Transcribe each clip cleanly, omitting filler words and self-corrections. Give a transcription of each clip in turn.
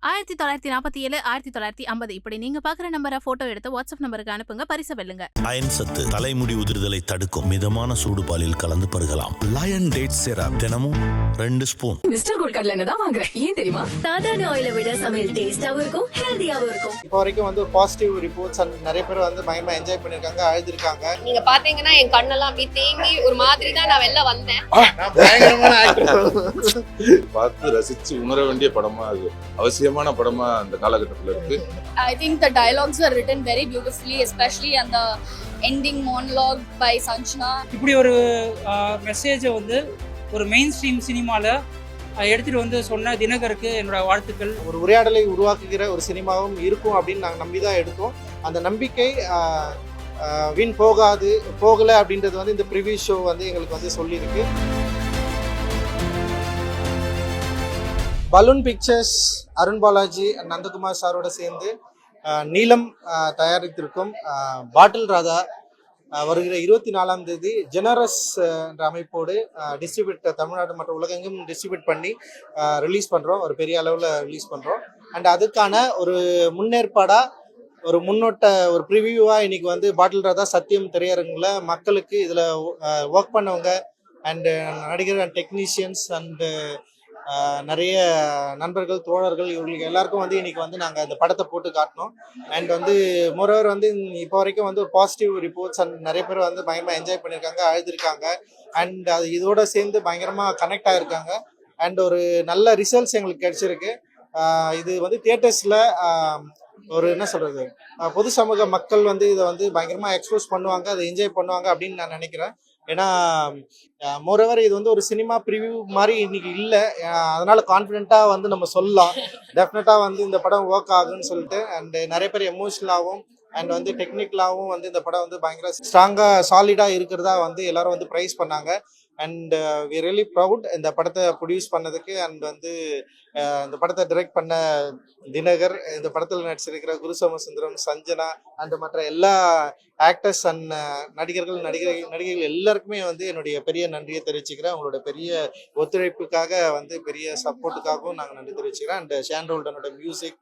1947, 1950 இப்படி நீங்க பாக்குற நம்பரை போட்டோ எடுத்து வாட்ஸ்அப் நம்பருக்கு அனுப்புங்க, பரிசு வெல்லுங்க. அயன் சத்து தலைமுடி உதிர்தலை தடுக்கும். மிதமான சூடு பாலில் கலந்து பருகலாம். லயன் டேட் சிரப் தினமும் 2 ஸ்பூன். மிஸ்டர் கோல்ட் கடலை தான் வாங்குறேன். ஏன் தெரியுமா? சாதாரண ஆயிலை விட சமையல் டேஸ்டாவும் இருக்கும், ஹெல்தியாவும் இருக்கும். இப்போ வரைக்கும் வந்து பாசிட்டிவ் ரிப்போர்ட்ஸ் அண்ட் நிறைய பேர் வந்து பயமா என்ஜாய் பண்ணிருக்காங்க, அழுதுருக்காங்க. நீங்க பாத்தீங்கன்னா என் கண்ணெல்லாம் அப்படி தேங்கி ஒரு மாதிரி தான் நான் வெளில வந்தேன். நான் பயங்கரமான ஆக்டர். பார்த்து ரசிச்சு உணர வேண்டிய படமா அது அவசியமான படமா அந்த காலகட்டத்தில் இருக்கு. I think the dialogues were written very beautifully, especially and the ending monologue by Sanjana. இப்படி ஒரு மெசேஜை வந்து ஒரு மெயின் ஸ்ட்ரீம் சினிமாவில் எடுத்துகிட்டு வந்து சொன்ன தினகருக்கு என்னோட வாழ்த்துக்கள். ஒரு உரையாடலை உருவாக்குகிற ஒரு சினிமாவும் இருக்கும் அப்படின்னு நாங்கள் நம்பி தான் எடுத்தோம். அந்த நம்பிக்கை வீண் போகலை அப்படின்றது வந்து இந்த ப்ரிவியூ ஷோ வந்து எங்களுக்கு வந்து சொல்லியிருக்கு. பலூன் பிக்சர்ஸ் அருண் பாலாஜி நந்தகுமார் சாரோட சேர்ந்து நீலம் தயாரித்திருக்கும் பாட்டில் ராதா வருகிற 24ஆம் தேதி ஜெனரஸ் என்ற அமைப்போடு டிஸ்ட்ரிபியூட் தமிழ்நாடு மற்றும் உலகெங்கும் டிஸ்ட்ரிபியூட் பண்ணி ரிலீஸ் பண்ணுறோம். ஒரு பெரிய அளவில் ரிலீஸ் பண்ணுறோம். அண்ட் அதுக்கான ஒரு முன்னேற்பாடாக ஒரு முன்னோட்ட ஒரு ப்ரிவியூவாக இன்னைக்கு வந்து பாட்டில் ராதா சத்தியம் திரையரங்கில் மக்களுக்கு இதில் ஒர்க் பண்ணவங்க அண்டு நடிகர் அண்ட் டெக்னீஷியன்ஸ் அண்டு நிறைய நண்பர்கள் தோழர்கள் இவங்களுக்கு எல்லாருக்கும் வந்து இன்னைக்கு வந்து நாங்கள் அந்த படத்தை போட்டு காட்டினோம். அண்ட் வந்து மோரோவர் வந்து இப்போ வரைக்கும் வந்து பாசிட்டிவ் ரிப்போர்ட்ஸ் அண்ட் நிறைய பேர் வந்து பயங்கரமாக என்ஜாய் பண்ணியிருக்காங்க, அழுதுருக்காங்க. அண்ட் அது இதோட சேர்ந்து பயங்கரமாக கனெக்ட் ஆகிருக்காங்க. அண்ட் ஒரு நல்ல ரிசல்ட்ஸ் எங்களுக்கு கிடைச்சிருக்கு. இது வந்து தியேட்டர்ஸில் ஒரு என்ன சொல்கிறது, பொது சமூக மக்கள் வந்து இதை வந்து பயங்கரமாக எக்ஸ்போஸ் பண்ணுவாங்க, அதை என்ஜாய் பண்ணுவாங்க அப்படின்னு நான் நினைக்கிறேன். ஏன்னா மோரோவர் இது வந்து ஒரு சினிமா ப்ரிவியூ மாதிரி இன்னைக்கு இல்லை, அதனால கான்ஃபிடென்ட்டாக வந்து நம்ம சொல்லலாம் டெஃபினட்டாக வந்து இந்த படம் ஒர்க் ஆகுன்னு சொல்லிட்டு. அண்ட் நிறைய பேர் எமோஷனலாகவும் அண்ட் வந்து டெக்னிக்கலாகவும் வந்து இந்த படம் வந்து பயங்கர ஸ்ட்ராங்காக சாலிடாக இருக்கிறதா வந்து எல்லாரும் வந்து ப்ரைஸ் பண்ணாங்க. அண்ட் வி ரியலி ப்ரவுட் இந்த படத்தை ப்ரொடியூஸ் பண்ணதுக்கு. அண்ட் வந்து இந்த படத்தை டைரக்ட் பண்ண தினகர், இந்த படத்தில் நடிச்சிருக்கிற குருசோமசுந்தரம், சஞ்சனா அண்ட் மற்ற எல்லா ஆக்டர்ஸ் அண்ட் நடிகைகள் எல்லாருக்குமே வந்து என்னுடைய பெரிய நன்றியை தெரிவிச்சுக்கிறேன். அவங்களோட பெரிய ஒத்துழைப்புக்காக வந்து பெரிய சப்போர்ட்டுக்காகவும் நாங்கள் நன்றி தெரிவிச்சுக்கிறேன். அண்ட் ஷான் ரோல்டனோட music,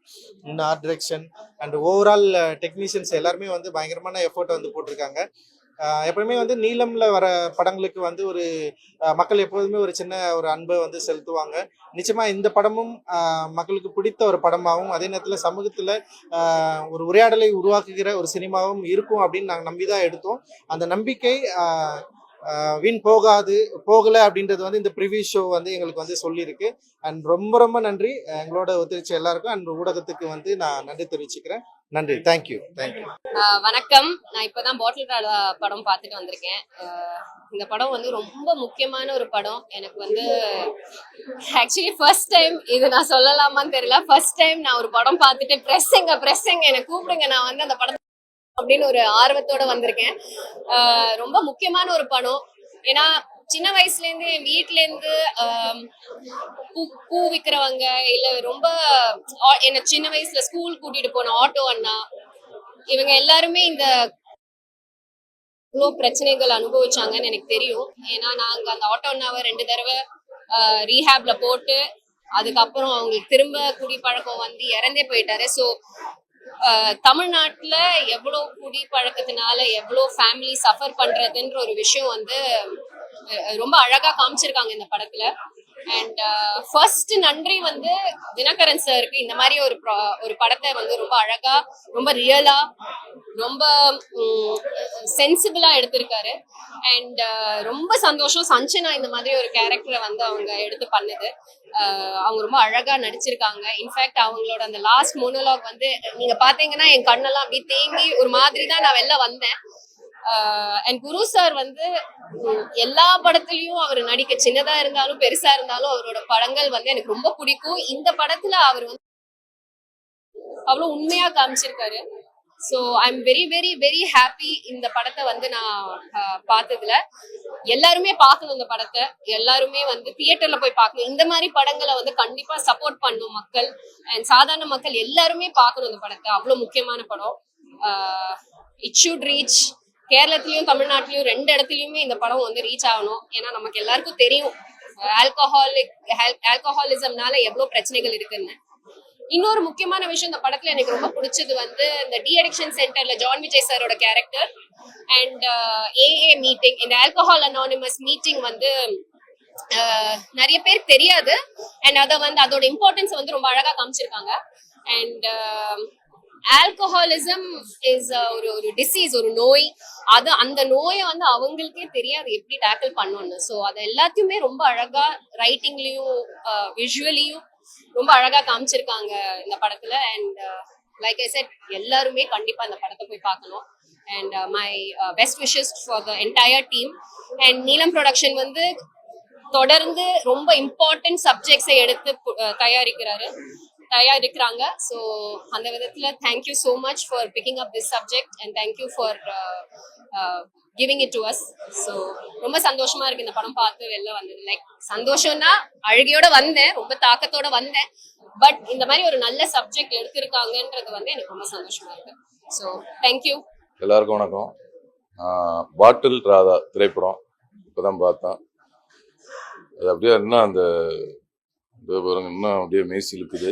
art direction and overall technicians எல்லாருமே வந்து பயங்கரமான எஃபோர்ட்டை வந்து போட்டிருக்காங்க. எப்பவுமே வந்து நீலம்ல வர படங்களுக்கு வந்து ஒரு மக்கள் எப்போதுமே ஒரு சின்ன ஒரு அன்பை வந்து செலுத்துவாங்க. நிச்சயமா இந்த படமும் மக்களுக்கு பிடித்த ஒரு படமாகவும் அதே நேரத்தில் சமூகத்தில் ஒரு உரையாடலை உருவாக்குகிற ஒரு சினிமாவும் இருக்கும் அப்படின்னு நாங்கள் நம்பி தான் எடுத்தோம். அந்த நம்பிக்கை வீண் போகலை அப்படின்றது வந்து இந்த ப்ரிவியூ ஷோ வந்து எங்களுக்கு வந்து சொல்லியிருக்கு. அண்ட் ரொம்ப ரொம்ப நன்றி எங்களோட ஒத்துழைச்ச எல்லாருக்கும் அண்ட் ஊடகத்துக்கு வந்து நான் நன்றி தெரிவிச்சுக்கிறேன். நன்றி, தேங்க்யூ. வணக்கம். நான் இப்பதான் பாட்டில் ராதா படம் பார்த்துட்டு வந்திருக்கேன். இந்த படம் வந்து ரொம்ப முக்கியமான ஒரு படம். எனக்கு வந்து ஆக்சுவலி ஃபர்ஸ்ட் டைம், இது நான் சொல்லலாமான்னு தெரியல, ஃபர்ஸ்ட் டைம் நான் ஒரு படம் பார்த்துட்டு ப்ரெஸ் எங்க என்னை கூப்பிடுங்க, நான் வந்து அந்த படம் அப்படின்னு ஒரு ஆர்வத்தோட வந்திருக்கேன். ரொம்ப முக்கியமான ஒரு படம். ஏன்னா சின்ன வயசுல இருந்து என் வீட்டுல இருந்து பூ விற்கிறவங்க இல்ல ரொம்ப என்ன சின்ன வயசுல ஸ்கூல் கூட்டிட்டு போன ஆட்டோ அண்ணா, இவங்க எல்லாருமே இந்த இவ்வளோ பிரச்சனைகள் அனுபவிச்சாங்கன்னு எனக்கு தெரியும். ஏன்னா நாங்க அந்த ஆட்டோ அண்ணாவை 2 தடவை ரீஹேப்ல போட்டு அதுக்கப்புறம் அவங்களுக்கு திரும்ப குடிப்பழக்கம் வந்து இறந்தே போயிட்டாரு. ஸோ தமிழ்நாட்டுல எவ்வளோ குடிப்பழக்கத்தினால எவ்வளோ ஃபேமிலி சஃபர் பண்றதுன்ற ஒரு விஷயம் வந்து ரொம்ப அழகா காமிச்சிருக்காங்க இந்த படத்துல. அண்ட் ஃபர்ஸ்ட் நன்றி வந்து தினகரன் சாருக்கு. இந்த மாதிரி ஒரு படத்தை வந்து ரொம்ப அழகா, ரொம்ப ரியலா, ரொம்ப சென்சிபிளா எடுத்திருக்காரு. அண்ட் ரொம்ப சந்தோஷம் சஞ்சனா இந்த மாதிரி ஒரு கேரக்டரை வந்து அவங்க எடுத்து பண்ணுது. அவங்க ரொம்ப அழகா நடிச்சிருக்காங்க. இன்ஃபேக்ட் அவங்களோட அந்த லாஸ்ட் மோனோலாக் வந்து நீங்க பாத்தீங்கன்னா என் கண்ணெல்லாம் அப்படி தேங்கி ஒரு மாதிரி தான் நான் வெளில வந்தேன். அண்ட் குரு சார் வந்து எல்லா படத்துலயும் அவர் நடிக்க, சின்னதா இருந்தாலும் பெருசா இருந்தாலும் அவரோட படங்கள் வந்து எனக்கு ரொம்ப பிடிக்கும். இந்த படத்துல அவர் வந்து அவ்வளவு உண்மையா காமிச்சிருக்காரு. So I am very very very happy இந்த படத்தை வந்து நான் பார்த்ததுல. எல்லாருமே பார்க்கணும் இந்த படத்தை, எல்லாருமே வந்து தியேட்டர்ல போய் பார்க்கணும். இந்த மாதிரி படங்களை வந்து கண்டிப்பா சப்போர்ட் பண்ணும் மக்கள் அண்ட் சாதாரண மக்கள் எல்லாருமே பார்க்கணும் இந்த படத்தை. அவ்வளோ முக்கியமான படம். இட் ஷுட் ரீச் கேரளத்திலயும் தமிழ்நாட்டிலயும் 2 இடத்துலயுமே இந்த படம் வந்து ரீச் ஆகணும். ஏன்னா நமக்கு எல்லாருக்கும் தெரியும் ஆல்கஹாலிசம்னால எவ்வளவு பிரச்சனைகள் இருக்குன்னு. இன்னொரு முக்கியமான விஷயம் இந்த படத்துல எனக்கு ரொம்ப பிடிச்சது வந்து இந்த டி அடிக்ஷன் சென்டர்ல ஜான் விஜய் சாரோட கேரக்டர் அண்ட் ஏஏ மீட்டிங், இந்த ஆல்கஹால் அனானிமஸ் மீட்டிங் வந்து நிறைய பேர் தெரியாது அண்ட் அதை வந்து அதோட இம்பார்ட்டன்ஸ் வந்து ரொம்ப அழகா காமிச்சிருக்காங்க. அண்ட் ஆல்கஹாலிசம் இஸ் ஒரு டிசீஸ், ஒரு நோய். அது அந்த நோயை வந்து அவங்களுக்கே தெரியாது எப்படி டேக்கிள் பண்ணணும்னு. ஸோ அதை எல்லாத்தையுமே ரொம்ப அழகா ரைட்டிங்லயும் விஷுவலியும் ரொம்ப அழகா காமிச்சிருக்காங்க இந்த படத்துல. அண்ட் லைக் ஐ செட், எல்லாருமே கண்டிப்பா இந்த படத்தை போய் பார்க்கணும். And my best wishes for the entire team. And நீலம் ப்ரொடக்ஷன் வந்து தொடர்ந்து ரொம்ப இம்பார்ட்டன்ட் சப்ஜெக்ட்ஸை எடுத்து தயாரிக்கிறாங்க. ஸோ அந்த விதத்துல thank you so much for picking up this subject and thank you for giving it to us. So ரொம்ப சந்தோஷமா இருக்கு இந்த படம் பார்த்து வெளில வந்தது. லைக் சந்தோஷம்னா அழுகையோட வந்தேன், ரொம்ப தாக்கத்தோட வந்தேன். பட் இந்த மாதிரி ஒரு நல்ல சப்ஜெக்ட் எடுத்திருக்காங்கன்றது வந்து எனக்கு ரொம்ப சந்தோஷமா இருக்கு. So thank you. எல்லாருக்கும் வணக்கம். பாட்டில் ராதா திரைப்படம் இப்போதான் பார்த்தேன். அது அப்படியே இன்னும் அந்த இன்னும் அப்படியே மெய்சி இழுக்குது.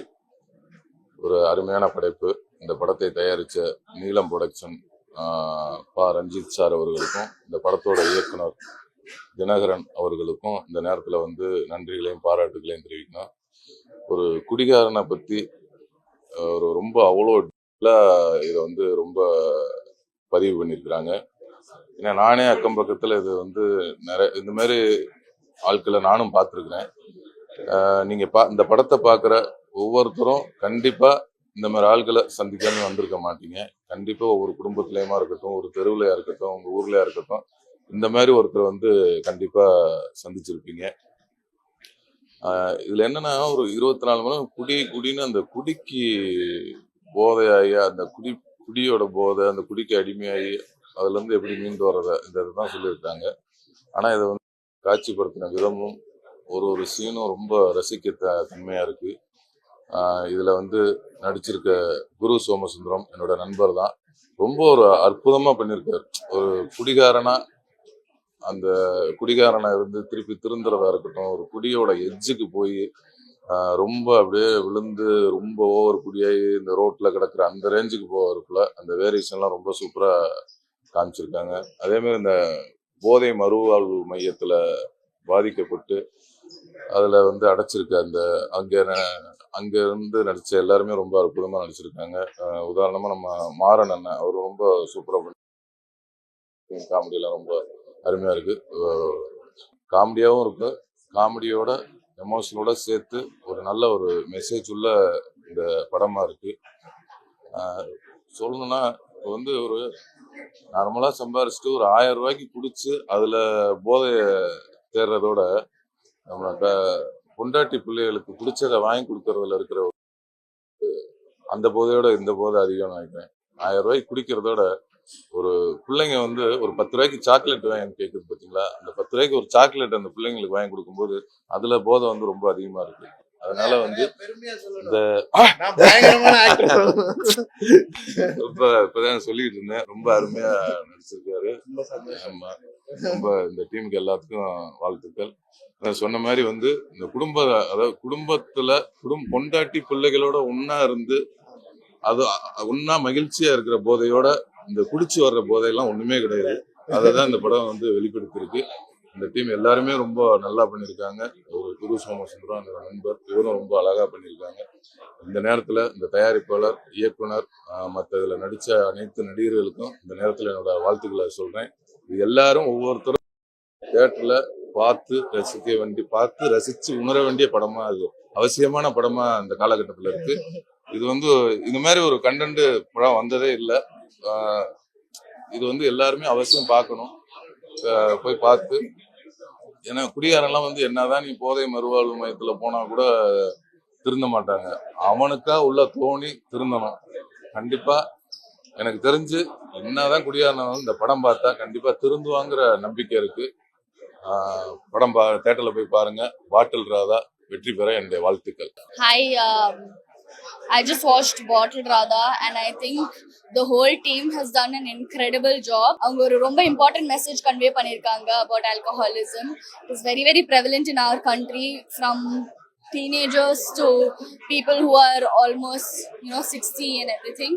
ஒரு அருமையான படைப்பு. இந்த படத்தை தயாரித்த நீலம் ப்ரொடக்ஷன் பா ரஞ்சித் சார் அவர்களுக்கும், இந்த படத்தோட இயக்குனர் தினகரன் அவர்களுக்கும் இந்த நேரத்தில் வந்து நன்றிகளையும் பாராட்டுகளையும் தெரிவிக்கணும். ஒரு குடிகாரனை பற்றி ஒரு ரொம்ப அவ்வளோ இதை வந்து ரொம்ப பதிவு பண்ணியிருக்கிறாங்க. ஏன்னா நானே அக்கம் பக்கத்தில் இது வந்து நிறைய இந்த மாதிரி ஆட்களை நானும் பார்த்துருக்குறேன். நீங்கள் இந்த படத்தை பார்க்குற ஒவ்வொருத்தரும் கண்டிப்பாக இந்த மாதிரி ஆட்களை சந்திக்காம வந்திருக்க மாட்டீங்க. கண்டிப்பாக ஒவ்வொரு குடும்பத்துலேயுமா இருக்கட்டும், ஒரு தெருவுலையா இருக்கட்டும், உங்கள் ஊர்லையா இருக்கட்டும், இந்த மாதிரி ஒருத்தர் வந்து கண்டிப்பாக சந்திச்சிருப்பீங்க. இதில் என்னென்னா, ஒரு 24 மணி நேரம் குடின்னு அந்த குடிக்கு போதையாகி, அந்த குடியோட போதை, அந்த குடிக்கு அடிமையாகி அதுலேருந்து எப்படி மீண்டு வர்றதை இந்த இதுதான் சொல்லியிருக்காங்க. ஆனால் இதை வந்து காட்சிப்படுத்தின விதமும் ஒரு சீனும் ரொம்ப ரசிக்க தன்மையாக இருக்குது. இதில் வந்து நடிச்சிருக்க குரு சோமசுந்தரம் என்னோட நண்பர் தான். ரொம்ப ஒரு அற்புதமாக பண்ணியிருக்காரு. ஒரு அந்த குடிகாரனை இருந்து திருப்பி திருந்துறதா இருக்கட்டும், ஒரு குடியோட எட்ஜுக்கு போய் ரொம்ப அப்படியே விழுந்து ரொம்ப ஓவர் குடியாகி இந்த ரோட்டில் கிடக்கிற அந்த ரேஞ்சுக்கு போகிறதுக்குள்ள அந்த வேரியேஷன்லாம் ரொம்ப சூப்பராக காமிச்சிருக்காங்க. அதேமாதிரி இந்த போதை மறுவாழ்வு மையத்தில் பாதிக்கப்பட்டு அதில் வந்து அடைச்சிருக்க அந்த அங்கே இருந்து நடித்த எல்லாருமே ரொம்ப அற்புதமாக நடிச்சிருக்காங்க. உதாரணமாக நம்ம மாறன் அண்ணன், அவர் ரொம்ப சூப்பராக பண்ணி காமெடியெல்லாம் ரொம்ப அருமையாக இருக்குது. காமெடியாகவும் இருக்குது, காமெடியோட எமோஷனோட சேர்த்து ஒரு நல்ல ஒரு மெசேஜ் உள்ள இந்த படமாக இருக்குது. சொல்லணும்னா இப்போ வந்து ஒரு நார்மலாக சம்பாரிச்சுட்டு ஒரு 1000 ரூபாய்க்கு குடிச்சு அதில் போதையை தேடுறதோட நம்ம பொண்டாட்டி பிள்ளைகளுக்கு பிடிச்சதை வாங்கி கொடுக்கறதுல இருக்கிற அந்த போதையோட இந்த போதை அதிகம் நினைக்கிறேன். 1000 ரூபாய்க்கு குடிக்கிறதோட ஒரு பிள்ளைங்க வந்து ஒரு 10 ரூபாய்க்கு சாக்லேட் வாங்கி கேட்குது பார்த்தீங்களா, அந்த 10 ரூபாய்க்கு ஒரு சாக்லேட் அந்த பிள்ளைங்களுக்கு வாங்கி கொடுக்கும்போது அதுல போதை வந்து ரொம்ப அதிகமா இருக்கு. அதனால வந்து இப்பதான் சொல்லிட்டு இருந்தேன், ரொம்ப அருமையா நடிச்சிருக்காரு. ஆமா, ரொம்ப இந்த டீமுக்கு எல்லாத்துக்கும் வாழ்த்துக்கள். சொன்ன மாதிரி வந்து இந்த அதாவது குடும்பத்துல பொண்டாட்டி பிள்ளைகளோட ஒன்னா இருந்து அது ஒன்னா மகிழ்ச்சியா இருக்கிற போதையோட இந்த குடிச்சு வர்ற போதையெல்லாம் ஒண்ணுமே கிடையாது. அதைதான் இந்த படம் வந்து வெளிப்படுத்திருக்கு. இந்த டீம் எல்லாருமே ரொம்ப நல்லா பண்ணியிருக்காங்க. ஒரு குரு சோமசுந்தரம் என்னோட நண்பர், இவரும் ரொம்ப அழகா பண்ணியிருக்காங்க. இந்த நேரத்துல இந்த தயாரிப்பாளர், இயக்குனர், மற்ற இதுல நடிச்ச அனைத்து நடிகர்களுக்கும் இந்த நேரத்துல என்னோட வாழ்த்துக்களை சொல்றேன். இது எல்லாரும் ஒவ்வொருத்தரும் தியேட்டர்ல பார்த்து ரசிச்சு உணர வேண்டிய படமா, அது அவசியமான படமா அந்த காலகட்டத்துல இருக்கு. இது வந்து இந்த மாதிரி ஒரு கண்டென்ட் படம் வந்ததே இல்லை. இது வந்து எல்லாருமே அவசியம் பார்க்கணும், போய் பார்த்து. ஏன்னா குடிகாரெல்லாம் வந்து என்னதான் நீ போதை மறுவாழ்வு மையத்துல போனா கூட திருந்த மாட்டாங்க. அவனுக்கா உள்ள தோணி திருந்தணும். கண்டிப்பா எனக்கு தெரிஞ்சு என்னதான் குடிகாரன் இந்த படம் பார்த்தா கண்டிப்பா திருந்துவாங்கிற நம்பிக்கை இருக்கு. படம் தியேட்டர்ல போய் பாருங்க. பாட்டில் ராதா வெற்றி பெற என்னுடைய வாழ்த்துக்கள். Hi, I just watched Bottle Radha and I think the whole team has done an incredible job. அவங்க ஒரு ரொம்ப important message convey பண்ணிருக்காங்க about alcoholism. It is very very prevalent in our country from teenagers to people who are almost 60 and everything.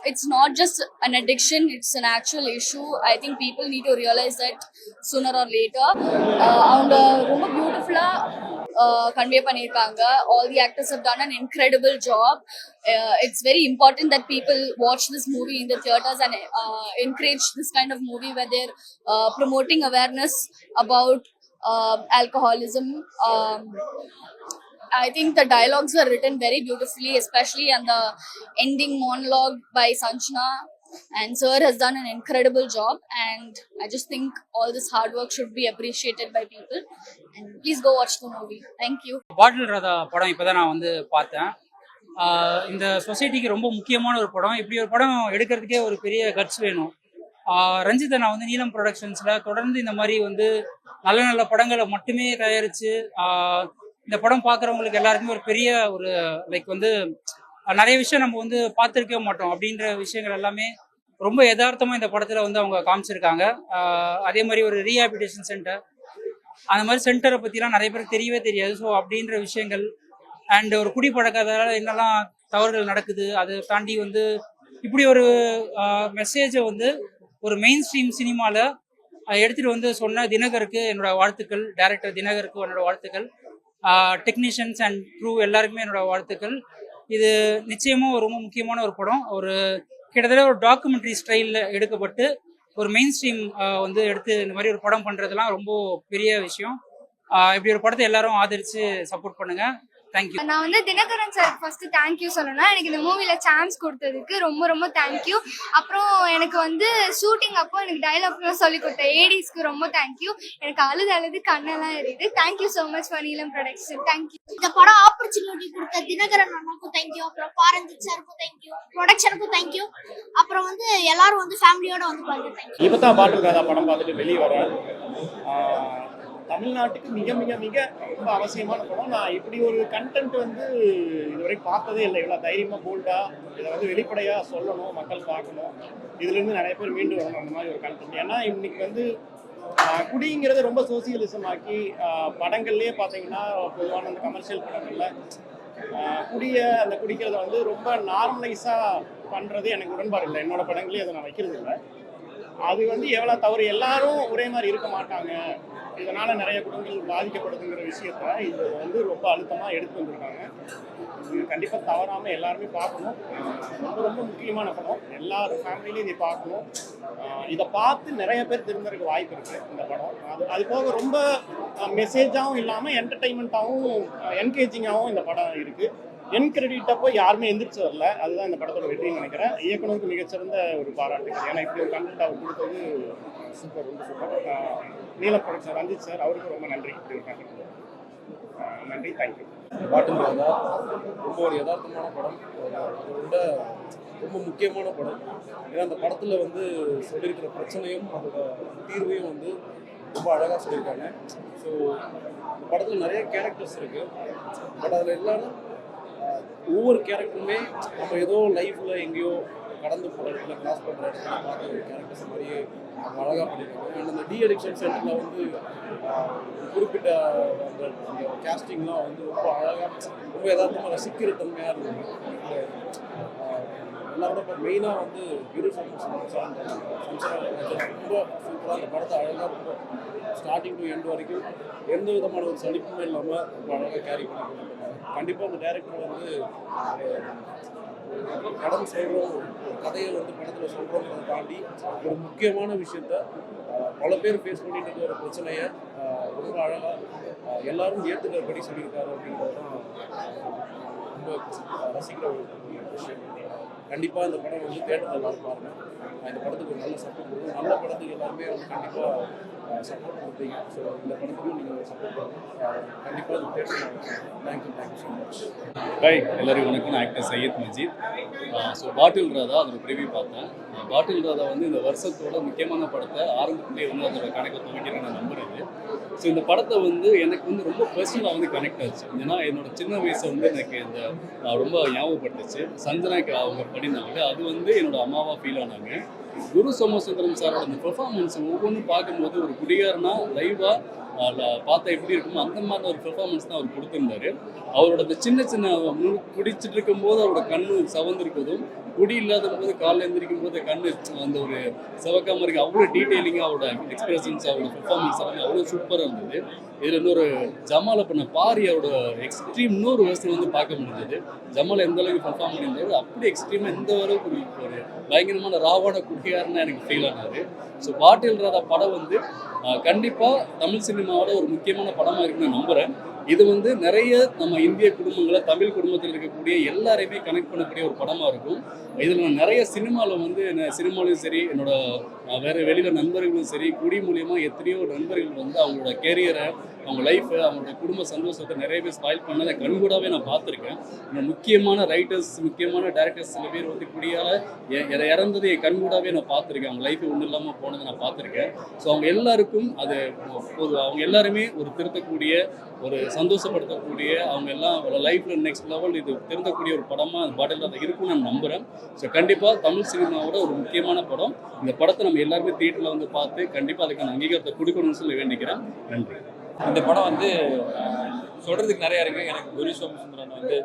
It's not just an addiction, it's an actual issue. I think people need to realize that sooner or later. அவங்க ரொம்ப பியூட்டிஃபுல்லா convey பண்ணியிருக்காங்க. All the actors have done an incredible job. It's very important that people watch this movie in the theaters and encourage this kind of movie where they're promoting awareness about alcoholism. I think the dialogues were written very beautifully, especially on the ending monologue by Sanjana. And sir has done an incredible job, and I just think all this hard work should be appreciated by people. And please go watch the movie. Thank you. பாட்டில் ராதா படம் இப்போ தான் நான் வந்து பார்த்தேன். இந்த சொசைட்டிக்கு ரொம்ப முக்கியமான ஒரு படம். இப்படி ஒரு படம் எடுக்கிறதுக்கே ஒரு பெரிய கட்ஸ் வேணும். ரஞ்சித்தை நான் வந்து நீலம் ப்ரொடக்ஷன்ஸில் தொடர்ந்து இந்த மாதிரி வந்து நல்ல நல்ல படங்களை மட்டுமே தயாரித்து இந்த படம் பார்க்குறவங்களுக்கு எல்லாருக்குமே ஒரு பெரிய ஒரு லைக் வந்து நிறைய விஷயம் நம்ம வந்து பார்த்துருக்கவே மாட்டோம் அப்படின்ற விஷயங்கள் எல்லாமே ரொம்ப யதார்த்தமாக இந்த படத்தில் வந்து அவங்க காமிச்சிருக்காங்க. அதே மாதிரி ஒரு ரீஹாபிலிட்டேஷன் சென்டர், அந்த மாதிரி சென்டரை பற்றிலாம் நிறைய பேருக்கு தெரியவே தெரியாது. ஸோ அப்படின்ற விஷயங்கள் அண்ட் ஒரு குடிப்பழக்கத்தால் என்னெல்லாம் தவறுகள் நடக்குது, அதை தாண்டி வந்து இப்படி ஒரு மெசேஜை வந்து ஒரு மெயின் ஸ்ட்ரீம் சினிமாவில் எடுத்துகிட்டு வந்து சொன்ன தினகருக்கு என்னோட வாழ்த்துக்கள். டைரக்டர் தினகருக்கு என்னோட வாழ்த்துக்கள். டெக்னீஷியன்ஸ் அண்ட் க்ரூ எல்லாருக்குமே என்னோட வாழ்த்துக்கள். இது நிச்சயமாக ரொம்ப முக்கியமான ஒரு படம். ஒரு கிட்டத்தட்ட ஒரு டாக்குமெண்ட்ரி ஸ்டைலில் எடுக்கப்பட்டு ஒரு மெயின் ஸ்ட்ரீம் வந்து எடுத்து இந்த மாதிரி ஒரு படம் பண்ணுறதுலாம் ரொம்ப பெரிய விஷயம். இப்படி ஒரு படத்தை எல்லாரும் ஆதரித்து சப்போர்ட் பண்ணுங்கள். தேங்க்யூ. நான் வந்து தினகரன் சார் ஃபர்ஸ்ட் தேங்க்யூ சொல்லணும். எனக்கு இந்த மூவில சான்ஸ் கொடுத்ததுக்கு ரொம்ப ரொம்ப தேங்க்யூ. அப்புறம் எனக்கு வந்து ஷூட்டிங் அப்போ எனக்கு டைலாக்லாம் சொல்லி கொடுத்த ஏடிஸ்க்கு ரொம்ப தேங்க்யூ. எனக்கு அழுது கண்ணெல்லாம் எரியுது. தேங்க்யூ ஸோ மச் ஃபார் நீலம் ப்ரொடக்ஷன். தேங்க்யூ. இந்த படம் ஆப்பர்ச்சுனிட்டி கொடுத்த தினகரன் அண்ணாக்கும் தேங்க்யூ. அப்புறம் பாரஞ்சித் சாருக்கும் தேங்க்யூ. ப்ரொடக்ஷனுக்கும் தேங்க்யூ. அப்புறம் வந்து எல்லாரும் வந்து ஃபேமிலியோட வந்து பாருங்க. தேங்க்யூ. இப்போ தான் பாட்டில் ராதா படம் பார்த்துட்டு வெளியே வரேன். தமிழ்நாட்டுக்கு மிக மிக மிக ரொம்ப அவசியமான படம். நான் இப்படி ஒரு கண்டென்ட் வந்து இதுவரை பார்த்ததே இல்லை. இவ்வளோ தைரியமாக போல்டாக இதை வந்து வெளிப்படையாக சொல்லணும், மக்கள் பார்க்கணும், இதுலேருந்து நிறைய பேர் மீண்டு வரணும் அந்த மாதிரி ஒரு கண்டென்ட். ஏன்னா இன்னைக்கு வந்து குடிங்கிறது ரொம்ப சோசியலிசம் ஆக்கி படங்கள்லேயே பார்த்தீங்கன்னா பொதுவான அந்த கமர்ஷியல் படங்களில் அந்த குடிக்கிறத வந்து ரொம்ப நார்மலைஸாக பண்ணுறது எனக்கு உடன்பாடு இல்லை. என்னோட படங்களே அதை நான் வைக்கிறது இல்லை. அது வந்து எவ்வளோ தவறு. எல்லாரும் ஒரே மாதிரி இருக்க மாட்டாங்க, இதனால் நிறைய குடும்பங்கள் பாதிக்கப்படுதுங்கிற விஷயத்த இது வந்து ரொம்ப அழுத்தமாக எடுத்து வந்திருக்காங்க. இது கண்டிப்பாக தவறாமல் எல்லாருமே பார்க்கணும். ரொம்ப ரொம்ப முக்கியமான படம். எல்லாரும் ஃபேமிலியிலையும் இதை பார்க்கணும். இதை பார்த்து நிறைய பேர் திரும்பறதுக்கு வாய்ப்பு இருக்குது இந்த படம். அது போக ரொம்ப மெசேஜாகவும் இல்லாமல் என்டர்டெயின்மெண்ட்டாகவும் என்கேஜிங்காகவும் இந்த படம் இருக்குது. என் கிரெடிட் அப்போ யாருமே எந்திரிச்சு வரல. அதுதான் இந்த படத்தோட வெற்றின்னு நினைக்கிறேன். இயக்குனருக்கு மிகச்சிறந்த ஒரு பாராட்டுகள். ஏன்னா இப்படி ஒரு கண்டென்ட் அவர் கொடுத்தது சூப்பர், ரொம்ப சூப்பர். நீலம் ப்ரொடக்ஷன் ரஞ்சித் சார், அவருக்கு ரொம்ப நன்றி. இப்படி ஒரு கண்டென்ட் நன்றி. தேங்க்யூ. பாட்டில் ராதா ரொம்ப ஒரு யதார்த்தமான படம், அதோட ரொம்ப முக்கியமான படம். ஏன்னா அந்த படத்தில் வந்து சொல்லியிருக்கிற பிரச்சனையும் அதோட தீர்வையும் வந்து ரொம்ப அழகாக சொல்லியிருக்காங்க. ஸோ இந்த படத்தில் நிறைய கேரக்டர்ஸ் இருக்குது. பட் அதில் எல்லாரும் ஒவ்வொரு கேரக்டருமே நம்ம ஏதோ லைஃப்பில் எங்கேயோ கடந்து போகிற இடத்துல கிராஸ் பண்ணுற இடத்துல பார்த்த ஒரு கேரக்டர்ஸ் மாதிரியே அழகாக பண்ணியிருக்காங்க. அண்ட் அந்த அடிக்ஷன் சென்டரில் வந்து குறிப்பிட்ட அந்த கேஸ்டிங்லாம் வந்து ரொம்ப அழகாக ரொம்ப யதார்த்தமாக ரசிக்கிற தன்மையாக இருந்தது. எல்லாரோட இப்போ மெயினாக வந்து குரு சம்சரா ரொம்ப சூப்பராக அந்த படத்தை அழகாக ரொம்ப ஸ்டார்டிங் டு எண்ட் வரைக்கும் எந்த விதமான ஒரு சலிப்புமே இல்லாமல் ரொம்ப அழகாக கேரி பண்ணி கண்டிப்பாக அந்த டைரக்டர் வந்து படம் சொல்கிறோம், கதையை வந்து படத்தில் சொல்கிறோங்கிறத தாண்டி ஒரு முக்கியமான விஷயத்த பல பேர் ஃபேஸ் பண்ணிட்டு இருக்க ஒரு பிரச்சனையை ரொம்ப அழகாக எல்லாரும் ஏற்றுக்கிறபடி சொல்லியிருக்காரு அப்படிங்கிறது தான் ரொம்ப ரசிக்கிற ஒரு விஷயம். கண்டிப்பாக இந்த படம் வந்து தேட்டரில் எல்லாரும் பாருங்கள். இந்த படத்துக்கு ஒரு நல்ல சப்போர்ட் கொடுக்கும். நல்ல படத்துக்கு எல்லாருமே வந்து கண்டிப்பாக சப்போர்ட் கொடுத்தீங்க. ஸோ இந்த படத்துக்கும் நீங்கள் சப்போர்ட் பண்ணுங்கள். கண்டிப்பாக அது தேட்டரில். Thank you so much. ஹாய் எல்லோரும் வணக்கம். நான் ஆக்டர் சையத் மஜீத். ஸோ பாட்டில் ராதா அதோட ப்ரிவியூ பார்த்தேன். பாட்டில் ராதா வந்து இந்த வருஷத்தோட முக்கியமான படத்தை ஆரம்பத்திலே வந்து அதோட கணக்கை துவக்கிறேன் நான் நம்புறது. ஸோ இந்த படத்தை வந்து எனக்கு வந்து ரொம்ப பர்சனலாக வந்து கனெக்ட் ஆச்சு. ஏன்னா என்னோட சின்ன வயசை வந்து எனக்கு இந்த ரொம்ப ஞாபகப்படுத்துச்சு. சஞ்சனாக்கு அவங்க பண்ணியிருந்தாங்க, அது வந்து என்னோட அம்மாவாக ஃபீல் ஆனாங்க. குரு சோமசுந்தரம் சாரோட அந்த பெர்ஃபார்மன்ஸ் ஒவ்வொன்றும் பார்க்கும்போது ஒரு குடிகாரனா லைவாக பார்த்தா எப்படி இருக்குமோ அந்த மாதிரி ஒரு பெர்ஃபார்மன்ஸ் தான் அவர் கொடுத்துருந்தாரு. அவரோட இந்த சின்ன சின்ன குடிச்சிட்டு இருக்கும்போது அவரோட கண்ணு சவந்திருப்பதும், குடி இல்லாத போது காலைல எழுந்திரிக்கும் போது கண்ணு அந்த ஒரு செவக்காம இருக்கு, அவ்வளோ டீட்டெயிலிங்காக அவரோட எக்ஸ்பிரஷன்ஸ் அவரோட பெர்ஃபார்மன்ஸ் எல்லாமே அவ்வளோ சூப்பராக இருந்தது. இதில் இன்னொரு ஜமாலை பண்ண பாரி அவரோட எக்ஸ்ட்ரீம் இன்னொரு வருஷம் வந்து பார்க்க முடிஞ்சது. ஜமால் எந்த அளவுக்கு பெர்ஃபார்ம் பண்ணியிருந்தாரு அப்படி எக்ஸ்ட்ரீமாக எந்த அளவுக்கு ஒரு பயங்கரமான ராவான குடியாருன்னு எனக்கு ஃபீல் ஆனாரு. ஸோ பாட்டில் ராதா படம் வந்து கண்டிப்பாக தமிழ் சினிமாவோட ஒரு முக்கியமான படமாக இருக்குன்னு நான் நம்புகிறேன். இது வந்து நிறைய நம்ம இந்திய குடும்பங்களை, தமிழ் குடும்பத்தில் இருக்கக்கூடிய எல்லாரையுமே கனெக்ட் பண்ணக்கூடிய ஒரு படமாக இருக்கும். இதில் நான் நிறைய சினிமாவில் வந்து சினிமாலையும் சரி, என்னோட வேறு வெளியில் நண்பர்களும் சரி, குடி மூலியமாக எத்தனையோ நண்பர்கள் வந்து அவங்களோட கேரியரை, அவங்க லைஃப்பை, அவங்களோட குடும்ப சந்தோஷத்தை நிறைய பேர் ஸ்பாயில் பண்ணதை கண்கூடாவே நான் பார்த்துருக்கேன். முக்கியமான ரைட்டர்ஸ், முக்கியமான டேரக்டர்ஸ் சில பேர் வந்து குடியால் இறந்ததை என் கண்கூடாவே நான் பார்த்துருக்கேன். அவங்க லைஃப் ஒன்றும் இல்லாமல் போனதை நான் பார்த்துருக்கேன். ஸோ அவங்க எல்லாருக்கும் அது அவங்க எல்லாருமே ஒரு திருத்தக்கூடிய, ஒரு சந்தோஷப்படுத்தக்கூடிய, அவங்க எல்லாம் லைஃப்பில் நெக்ஸ்ட் லெவல் இது திருந்தக்கூடிய ஒரு படமாக அந்த பாட்டில் ராதா இருக்கும்னு நான் நம்புகிறேன். ஸோ கண்டிப்பாக தமிழ் சினிமாவோட ஒரு முக்கியமான படம். இந்த படத்தை நம்ம எல்லாருமே தியேட்டரில் வந்து பார்த்து கண்டிப்பாக அதுக்கான அங்கீகாரத்தை கொடுக்கணும்னு சொல்லி வேண்டிக்கிறேன். நன்றி. இந்த படம் வந்து சொல்கிறதுக்கு நிறையா இருக்குது. எனக்கு குரு சோமசுந்தரன் வந்து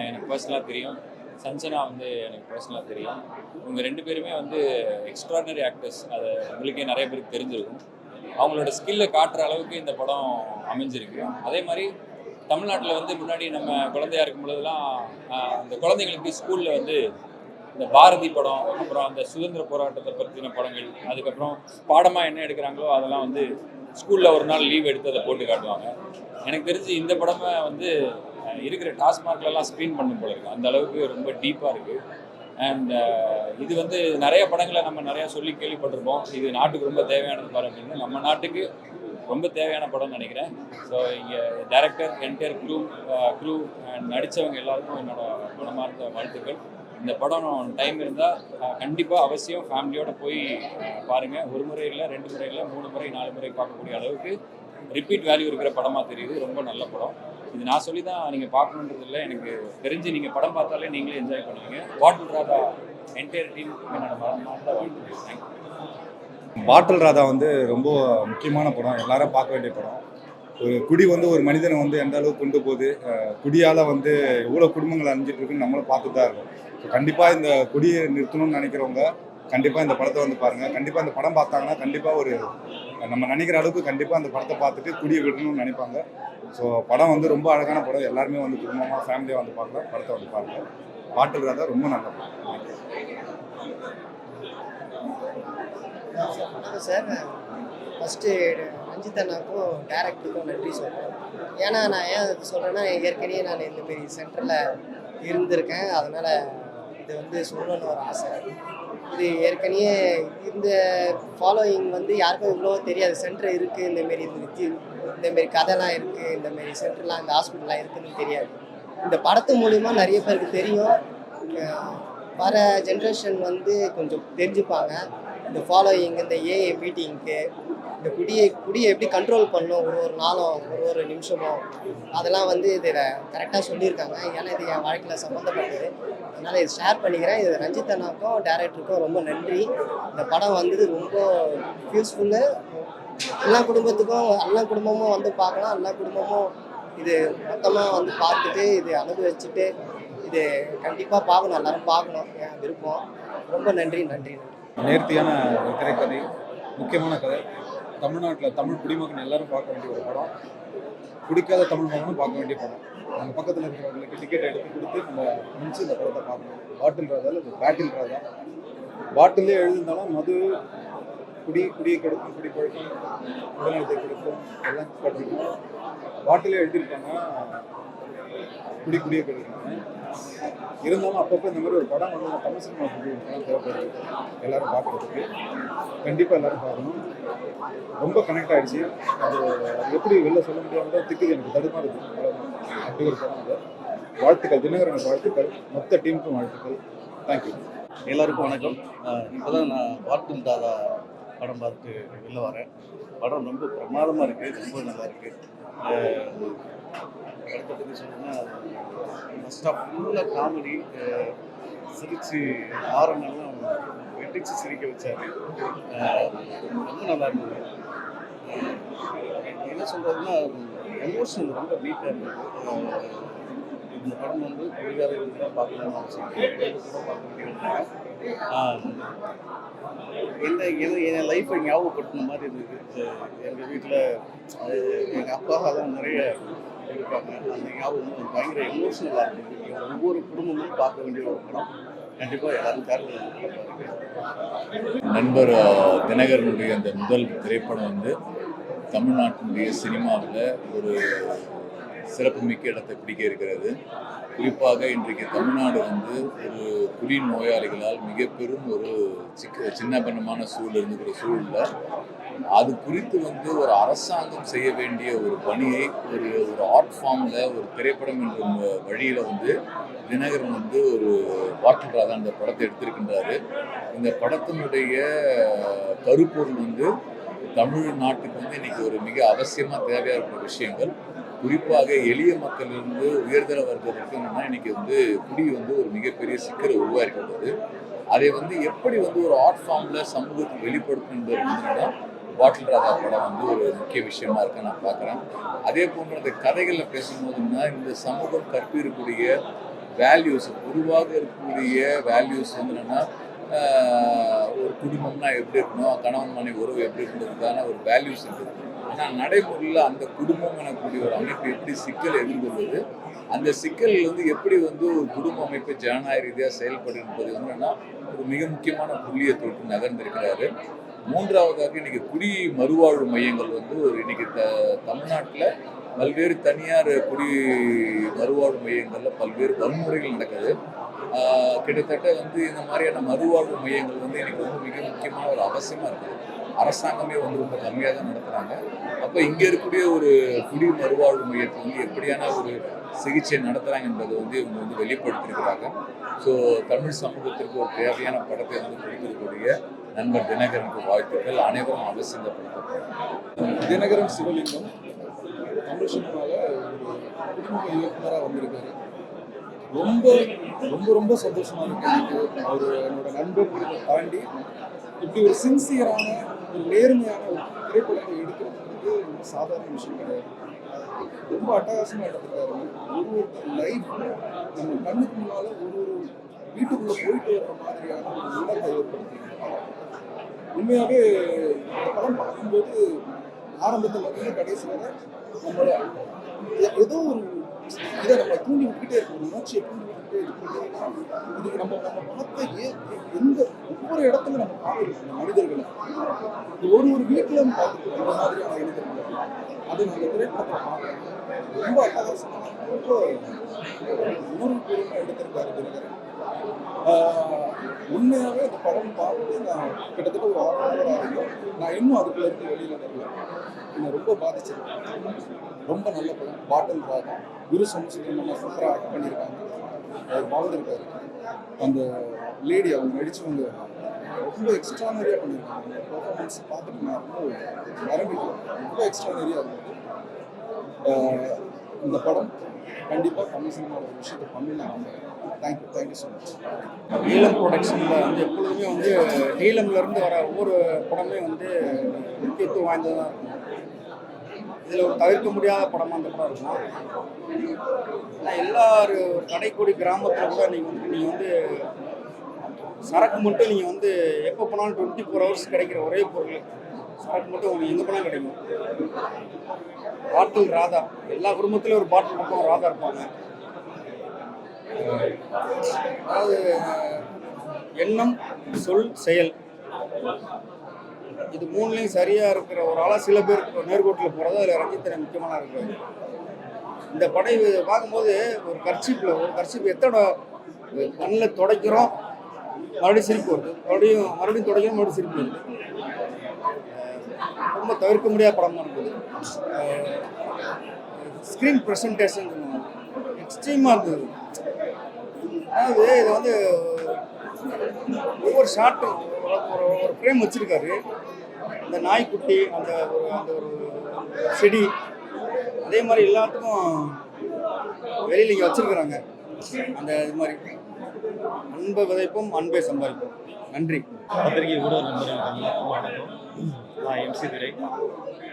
எனக்கு பர்சனலாக தெரியும், சஞ்சனா வந்து எனக்கு பர்சனலாக தெரியும். இவங்க 2 பேருமே வந்து எக்ஸ்ட்ராடினரி ஆக்டர்ஸ். அது உங்களுக்கே நிறைய பேருக்கு தெரிஞ்சிருக்கும். அவங்களோட ஸ்கில்லை காட்டுற அளவுக்கு இந்த படம் அமைஞ்சிருக்கு. அதே மாதிரி தமிழ்நாட்டில் வந்து முன்னாடி நம்ம குழந்தையா இருக்கும் பொழுதுலாம் இந்த குழந்தைங்களுக்கு ஸ்கூலில் வந்து இந்த பாரதி படம், அப்புறம் அந்த சுதந்திர போராட்டத்தை பற்றின படங்கள், அதுக்கப்புறம் பாடமாக என்ன எடுக்கிறாங்களோ அதெல்லாம் வந்து ஸ்கூலில் ஒரு நாள் லீவ் எடுத்து அதை போட்டு காட்டுவாங்க. எனக்கு தெரிஞ்சு இந்த படமே வந்து இருக்கிற டாஸ்மார்க்லலாம் ஸ்க்ரீன் பண்ணும் போல இருக்குது. அந்த அளவுக்கு ரொம்ப டீப்பாக இருக்குது. அண்ட் இது வந்து நிறைய படங்களை நம்ம நிறையா சொல்லி கேள்விப்பட்டிருப்போம். இது நாட்டுக்கு ரொம்ப தேவையானது பாரு அப்படின்னு. நம்ம நாட்டுக்கு ரொம்ப தேவையான படம்னு நினைக்கிறேன். ஸோ இங்கே டைரக்டர், என்டையர் க்ரூ அண்ட் நடித்தவங்க எல்லாருக்கும் என்னோட மனமார்ந்த வாழ்த்துக்கள். இந்த படம் டைம் இருந்தால் கண்டிப்பாக அவசியம் ஃபேமிலியோடு போய் பாருங்கள். 1 முறை இல்லை, 2 முறை இல்லை, 3 முறை 4 முறை பார்க்கக்கூடிய அளவுக்கு ரிப்பீட் வேல்யூ இருக்கிற படமாக தெரியுது. ரொம்ப நல்ல படம். இது நான் சொல்லி தான் நீங்கள் பார்க்கணுன்றது இல்லை, எனக்கு தெரிஞ்சு நீங்கள் படம் பார்த்தாலே நீங்களே என்ஜாய் பண்ணுவீங்க. பாட்டில் ராதா என்டையர் டீம் என்னோட மனமார்ந்த வாழ்த்துக்கள். தேங்க்யூ. பாட்டில் ராதா வந்து ரொம்ப முக்கியமான படம், எல்லாரும் பார்க்க வேண்டிய படம். ஒரு குடி வந்து ஒரு மனிதனை வந்து எந்த அளவுக்கு கொண்டு போகுது, குடியால் வந்து எவ்வளோ குடும்பங்கள் அழிஞ்சிட்டு இருக்குன்னு நம்மளும் பார்த்துட்டு தான் இருக்கோம். ஸோ கண்டிப்பாக இந்த குடியை நிறுத்தணும்னு நினைக்கிறவங்க கண்டிப்பாக இந்த படத்தை வந்து பாருங்கள். கண்டிப்பாக இந்த படம் பார்த்தாங்கன்னா கண்டிப்பாக ஒரு நம்ம நினைக்கிற அளவுக்கு கண்டிப்பாக அந்த படத்தை பார்த்துட்டு குடியை விடணும்னு நினைப்பாங்க. ஸோ படம் வந்து ரொம்ப அழகான படம். எல்லாருமே வந்து குடும்பமாக ஃபேமிலியாக வந்து பார்க்கலாம். படத்தை வந்து பாருங்கள். பாட்டில் ராதா ரொம்ப நல்ல படம். வணக்கம் சார். ஃபஸ்ட்டு ரஞ்சித் அண்ணாக்கும் டேரக்டருக்கும் நன்றி சொல்கிறேன். ஏன்னா நான் ஏன் அது சொல்கிறேன்னா, ஏற்கனவே நான் இந்தமாரி சென்டரில் இருந்திருக்கேன். அதனால் இது வந்து சொல்லணும்னு ஒரு ஆசை. இது ஏற்கனவே இந்த ஃபாலோயிங் வந்து யாருக்கும் இவ்வளோ தெரியாது. சென்டர் இருக்குது, இந்தமாரி கதைலாம் இருக்குது, இந்தமாரி சென்டர்லாம், இந்த ஹாஸ்பிட்டல்லாம் இருக்குதுன்னு தெரியாது. இந்த படத்து மூலிமா நிறைய பேருக்கு தெரியும். வர ஜென்ரேஷன் வந்து கொஞ்சம் தெரிஞ்சுப்பாங்க. இந்த ஃபாலோயிங், இந்த ஏஐ மீட்டிங்க்கு, இந்த குடியை எப்படி கண்ட்ரோல் பண்ணணும், ஒரு நாளும் ஒரு நிமிஷமும், அதெல்லாம் வந்து இதில் கரெக்டாக சொல்லியிருக்காங்க. ஏன்னா இது என் வாழ்க்கையில் சம்மந்தப்பட்டது. அதனால் இது ஷேர் பண்ணிக்கிறேன். இது ரஞ்சித் அண்ணாக்கும் டேரக்டருக்கும் ரொம்ப நன்றி. இந்த படம் வந்து ரொம்ப யூஸ்ஃபுல்லு. எல்லா குடும்பமும் வந்து பார்க்கலாம். எல்லா குடும்பமும் இது மொத்தமாக வந்து பார்த்துட்டு இது அனுபவிச்சுட்டு இது கண்டிப்பாக பார்க்கணும். எல்லாரும் பார்க்கணும், என் விருப்பம். ரொம்ப நன்றி. நேர்த்தியான ஒரு திரைக்கதை, முக்கியமான கதை. தமிழ்நாட்டில் தமிழ் குடிமகன் எல்லாரும் பார்க்க வேண்டிய ஒரு படம். பிடிக்காத தமிழ் மகனும் பார்க்க வேண்டிய படம். நம்ம பக்கத்தில் இருக்கிறவங்களுக்கு டிக்கெட் எடுத்து கொடுத்து நம்ம முடிச்சு இந்த படத்தை பார்க்கணும். பாட்டில் ராதாவில் இது பேட்டில் ராதா. பாட்டிலே எழுதியிருந்தாலும் மது, குடியை கெடுக்கும், குடி பழக்கம், உடல்நலத்தை கெடுக்கும், எல்லாம் கற்றுக்கணும். பாட்டிலே எழுதியிருக்காங்க குடியை கெடுக்காங்க. இருந்தாலும் அப்பப்போ இந்த மாதிரி ஒரு படம் வந்து தமிழ் சினிமா பற்றி ஒரு படம் தேவைப்படுது எல்லோரும் பார்க்குறதுக்கு. கண்டிப்பாக எல்லோரும் பார்க்கணும். ரொம்ப கனெக்ட் ஆகிடுச்சு. அது எப்படி வெளில சொல்ல முடியாமல் திக்குது, எனக்கு தடுமாறுது. அப்படி ஒரு படம் அது. வாழ்த்துக்கள் தினகரனுக்கு வாழ்த்துக்கள், மொத்த டீமுக்கும் வாழ்த்துக்கள். தேங்க்யூ. எல்லாருக்கும் வணக்கம். இப்போ தான் நான் பாட்டில் ராதா படம் பார்த்து வெளில வரேன். படம் ரொம்ப பிரமாதமாக இருக்குது, ரொம்ப நல்லா இருக்குது. படத்தை பற்றி சொன்னோன்னா ஃபஸ்ட் ஆஃப் ஃபுல்லாக காமெடி, சிரித்து ஆரம்பெல்லாம் வெட்டிச்சு சிரிக்க வச்சார். ரொம்ப நல்லா இருந்தது. என்ன சொல்கிறதுன்னா எமோஷனல் ரொம்ப வீக்காக இருக்குது. இந்த படம் வந்து குடிகாரர்களுக்கு தான் பார்க்கணும்னு என் லைஃப்பை ஞாபகப்படுத்தின மாதிரி இருக்குது. எங்கள் வீட்டில் எங்கள் அப்பா தான் நிறைய இருப்பாங்க. அந்த ஞாபகம் வந்து பயங்கர எமோஷனலாக இருக்குது. ஒவ்வொரு குடும்பமும் பார்க்க வேண்டிய ஒரு படம். கண்டிப்பாக எல்லாரும் தேர்வு. நண்பர் தினகரனுடைய அந்த முதல் திரைப்படம் வந்து தமிழ்நாட்டினுடைய சினிமாவில் ஒரு சிறப்புமிக்க இடத்தை பிடிக்க இருக்கிறது. குறிப்பாக இன்றைக்கு தமிழ்நாடு வந்து ஒரு குடி நோயாளிகளால் மிக பெரும் ஒரு சின்னபன்னமான சூழல் இருக்கிற சூழலில் அது குறித்து வந்து ஒரு அரசாங்கம் செய்ய வேண்டிய ஒரு பணியை ஒரு ஆர்ட் ஃபார்மில் ஒரு திரைப்படம் என்ற வழியில் வந்து தினகரன் வந்து ஒரு பாட்டில் ராதா அந்த படத்தை எடுத்திருக்கின்றாரு. இந்த படத்தினுடைய கருப்பொருள் வந்து தமிழ்நாட்டுக்கு வந்து இன்னைக்கு ஒரு மிக அவசியமாக தேவையாக இருக்கிற விஷயங்கள், குறிப்பாக எளிய மக்களிலிருந்து உயர்தர வர்க்கத்திற்கு என்னன்னா இன்னைக்கு வந்து குடி வந்து ஒரு மிகப்பெரிய சிக்கலை உருவாக்கின்றது. அதை வந்து எப்படி வந்து ஒரு ஆர்ட் ஃபார்மில் சமூகத்துக்கு வெளிப்படுத்தணுன்றது வந்து பாட்டில் ராதா படம் வந்து ஒரு முக்கிய விஷயமா இருக்கு நான் பார்க்குறேன். அதே போன்ற அந்த கதைகளில் பேசும்போதுன்னா இந்த சமூகம் கற்பிக்கக்கூடிய வேல்யூஸ், பொதுவாக இருக்கக்கூடிய வேல்யூஸ் வந்து என்னென்னா ஒரு குடும்பம்னா எப்படி இருக்கணும், கணவன் மனைவி உறவு எப்படி இருக்கிறதுக்கான ஒரு வேல்யூஸ் இருக்குது. ஆனால் நடைமுறையில் அந்த குடும்பம் எனக்கூடிய ஒரு அமைப்பு எப்படி சிக்கலை எதிர்கொள்வது, அந்த சிக்கல் வந்து எப்படி வந்து ஒரு குடும்ப அமைப்பு ஜனநாயக ரீதியாக செயல்படும் என்பது வந்து என்னன்னா ஒரு மிக முக்கியமான புள்ளியை தொட்டு நகர்ந்திருக்கிறாரு. மூன்றாவதாக இன்னைக்கு குடி மறுவாழ்வு மையங்கள் வந்து ஒரு இன்னைக்கு தமிழ்நாட்டில் பல்வேறு தனியார் குடி மறுவாழ்வு மையங்களில் பல்வேறு வன்முறைகள் நடக்குது. கிட்டத்தட்ட வந்து இந்த மாதிரியான மறுவாழ்வு மையங்கள் வந்து இன்னைக்கு ரொம்ப மிக முக்கியமான ஒரு அவசியமாக இருக்குது. அரசாங்கமே வந்து ரொம்ப கம்மியாக தான் நடத்துகிறாங்க. அப்போ இங்கே இருக்கக்கூடிய ஒரு குடி மறுவாழ்வு மையத்தை வந்து எப்படியான ஒரு சிகிச்சை நடத்துகிறாங்க என்பதை வந்து இவங்க வந்து வெளிப்படுத்தியிருக்கிறாங்க. ஸோ தமிழ் சமூகத்திற்கு ஒரு தேவையான படத்தை வந்து கொடுத்திருக்கக்கூடிய நண்பர் தினகரனுக்கு வாழ்த்துக்கள். அனைவரும் அவசியம் இந்த படத்தை. தினகரன் சிவலிங்கம் தமிழ் சினிமாவில் ஒரு புதுமுக இயக்குனராக வந்திருக்காரு. ரொம்ப ரொம்ப ரொம்ப சந்தோஷமா இருக்கு எனக்கு. அவர் என்னோட நண்பர்களை தாண்டி இப்படி ஒரு சின்சியரான ஒரு நேர்மையான ஒரு திரைப்படத்தை எடுக்கிறது வந்து ரொம்ப சாதாரண விஷயம் கிடையாது. ரொம்ப அட்டகாசமாக எடுத்துட்டாரு. ஒரு லைஃப் நம்ம கண்ணுக்கு முன்னால ஒரு வீட்டுக்குள்ள போயிட்டு வர்ற மாதிரியான ஒரு உணர்வை ஏற்படுத்திருக்காங்க. உண்மையாகவே இந்த படம் பார்க்கும்போது ஆரம்பத்தில் இருந்து கடைசியில் நம்மளோட ஏதோ ஒரு இதை நம்ம தூண்டி விட்டுக்கிட்டே இருக்கோம், உணர்ச்சியை தூண்டி விட்டுக்கிட்டே இருக்கோம். இதுக்கு நம்ம பணத்தை எந்த ஒவ்வொரு இடத்துல நம்ம பார்த்துருக்கோம் மனிதர்களை, ஒரு வீட்டில் பார்த்துட்டு இந்த மாதிரியான மனிதர்களை அதை நாங்கள் திரைப்படத்தை பார்க்குறோம். ரொம்ப அட்டகாசமான ரொம்ப உணர்வுபூர்வமாக எடுத்திருக்காரு தினகரன். உண்மையாகவே அந்த படம் பார்த்து நான் கிட்டத்தட்ட ஒரு 6 மணி நேரம் ஆகும். நான் இன்னும் அதுக்குள்ள இருந்து வெளியில் வரல. என்னை ரொம்ப பாதிச்சிருக்கேன். ரொம்ப நல்ல படம். பாட்டில் ராதா குரு சமுத்திரம் சூப்பராக ஆக்ட் பண்ணியிருக்காங்க. அவர் வாழ்ந்துருக்காரு. அந்த லேடி அவங்க நடிச்சவங்க ரொம்ப எக்ஸ்ட்ரானரியாக பண்ணியிருக்காங்க. பர்ஃபார்மன்ஸ் பார்த்துட்டு நான் ரொம்ப மரபிக்கலாம். ரொம்ப எக்ஸ்ட்ரானரியாக இருந்தது. இந்த படம் கண்டிப்பாக தமிழ் சினிமாவில் ஒரு விஷயத்தை பண்ணி நான் நம்புறேன். Thank you so much. நீலம் ப்ரொடக்ஷனில் வந்து எப்பொழுதுமே வந்து நீலம்லேருந்து வர ஒவ்வொரு படமே வந்து முக்கியத்துவம் வாய்ந்ததாக இருக்கும். இதில் ஒரு தவிர்க்க முடியாத படமாக அந்த படம் இருக்கும். ஆனால் எல்லாரும் கடைக்கோடி கிராமத்தில் கூட நீங்கள் வந்து சரக்கு மட்டும் நீங்கள் வந்து எப்போ போனாலும் 24 hours கிடைக்கிற ஒரே பொருள் சரக்கு மட்டும் உங்களுக்கு எங்கே போனாலும் கிடைக்கும். பாட்டில் ராதா, எல்லா குடும்பத்திலையும் ஒரு பாட்டில் பக்கம் ராதா இருப்பாங்க. அதாவது எண்ணம், சொல், செயல், இது மூணுலையும் சரியாக இருக்கிற ஒரு ஆளாக சில பேர் நேர்கோட்டில் போகிறது. அதில் ரஞ்சித்தனை முக்கியமான இருக்கிறது. இந்த படம் பார்க்கும்போது ஒரு கர்ச்சீப் எத்தனை கண்ணில் துடைக்கிறோம், மறுபடியும் சிரிப்பு வருது, மறுபடியும் துடைக்கிறோம், மறுபடியும் சிரிப்பு வருது. ரொம்ப தவிர்க்க முடியாத படமாக இருக்குது. ஸ்க்ரீன் ப்ரெசன்டேஷன் எக்ஸ்ட்ரீமாக இருந்தது. அதாவது இது வந்து ஒவ்வொரு ஷார்ட்டும் ஒரு ஃப்ரேம் வச்சுருக்காரு. இந்த நாய்க்குட்டி, அந்த ஒரு செடி, அதே மாதிரி எல்லாத்துக்கும் வெளியில் இங்கே வச்சுருக்குறாங்க. அந்த இது மாதிரி அன்பை விதைப்போம், அன்பை சம்பாதிப்போம். நன்றி. பத்திரிகை ஊடக நண்பர்களுக்கு வணக்கம். நான் எம்சி துரை.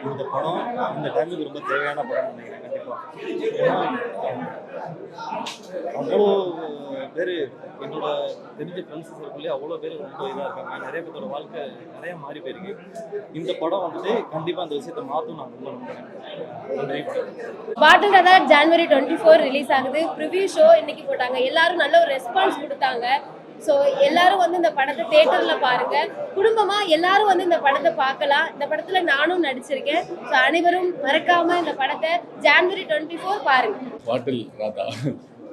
இந்த படம் இந்த டைமுக்கு ரொம்ப தேவையான படம்னு நினைக்கிறேன். கண்டிப்பாக ஏன்னா அவ்வளோ பேர் என்னோட தெரிஞ்ச ஃப்ரெண்ட்ஸ் சர்க்கிள்லேயே அவ்வளோ பேர் ரொம்ப இதாக இருக்காங்க. நிறைய பேரோட வாழ்க்கை நிறையா மாறி போயிருக்கு. இந்த படம் வந்துட்டு கண்டிப்பாக அந்த விஷயத்தை மாற்றும் நான் ரொம்ப நம்புறேன். நன்றி. பாட்டில் ராதா ஜனவரி 24 ரிலீஸ் ஆகுது. ப்ரிவியூ ஷோ இன்னைக்கு போட்டாங்க. எல்லாரும் நல்ல ஒரு ரெஸ்பான்ஸ் கொடுத்தாங்க. ஸோ எல்லாரும் வந்து இந்த படத்தை தியேட்டரில் பாருங்க. குடும்பமா எல்லாரும் வந்து இந்த படத்தை பார்க்கலாம். இந்த படத்துல நானும் நடிச்சிருக்கேன். ஸோ அனைவரும் மறக்காம இந்த படத்தை ஜனவரி 24 பாருங்க. பாட்டில் ராதா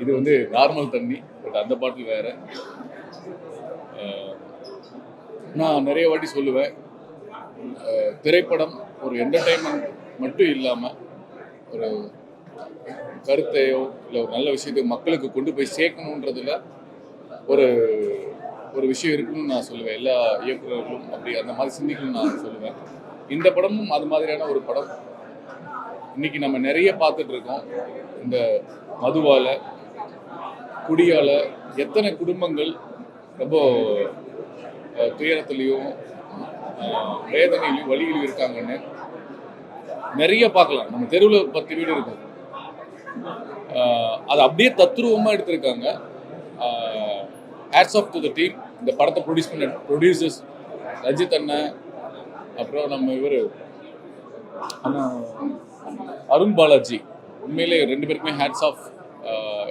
இது வந்து நார்மல் தண்ணி, பட் அந்த பாட்டில் வேற. நான் நிறைய வாட்டி சொல்லுவேன், திரைப்படம் ஒரு என்டர்டைன்மெண்ட் மட்டும் இல்லாமல் ஒரு கருத்தையோ இல்லை ஒரு நல்ல விஷயத்தையோ மக்களுக்கு கொண்டு போய் சேர்க்கணுன்றதுல ஒரு ஒரு விஷயம் இருக்குன்னு நான் சொல்லுவேன். எல்லா இயக்குநர்களும் அப்படி அந்த மாதிரி சிந்திக்கணும்னு நான் சொல்லுவேன். இந்த படமும் அது மாதிரியான ஒரு படம். இன்னைக்கு நம்ம நிறைய பார்த்துட்டு இருக்கோம். இந்த மதுவால, குடியால எத்தனை குடும்பங்கள் ரொம்ப துயரத்துலேயும் வேதனையிலையும் வழியிலையும் இருக்காங்கன்னு நிறைய பார்க்கலாம். நம்ம தெருவில் 10 வீடு இருக்கும். அதை அப்படியே தத்ரூபமாக எடுத்திருக்காங்க. Hats off to the team. இந்த படத்தை ப்ரொடியூஸ் பண்ண ப்ரொடியூசர்ஸ் ரஞ்சித் அண்ணன், அப்புறம் நம்ம இவர் அண்ணா அருண் பாலாஜி, உண்மையிலே 2 பேருக்குமே ஹேட்ஸ் ஆஃப்.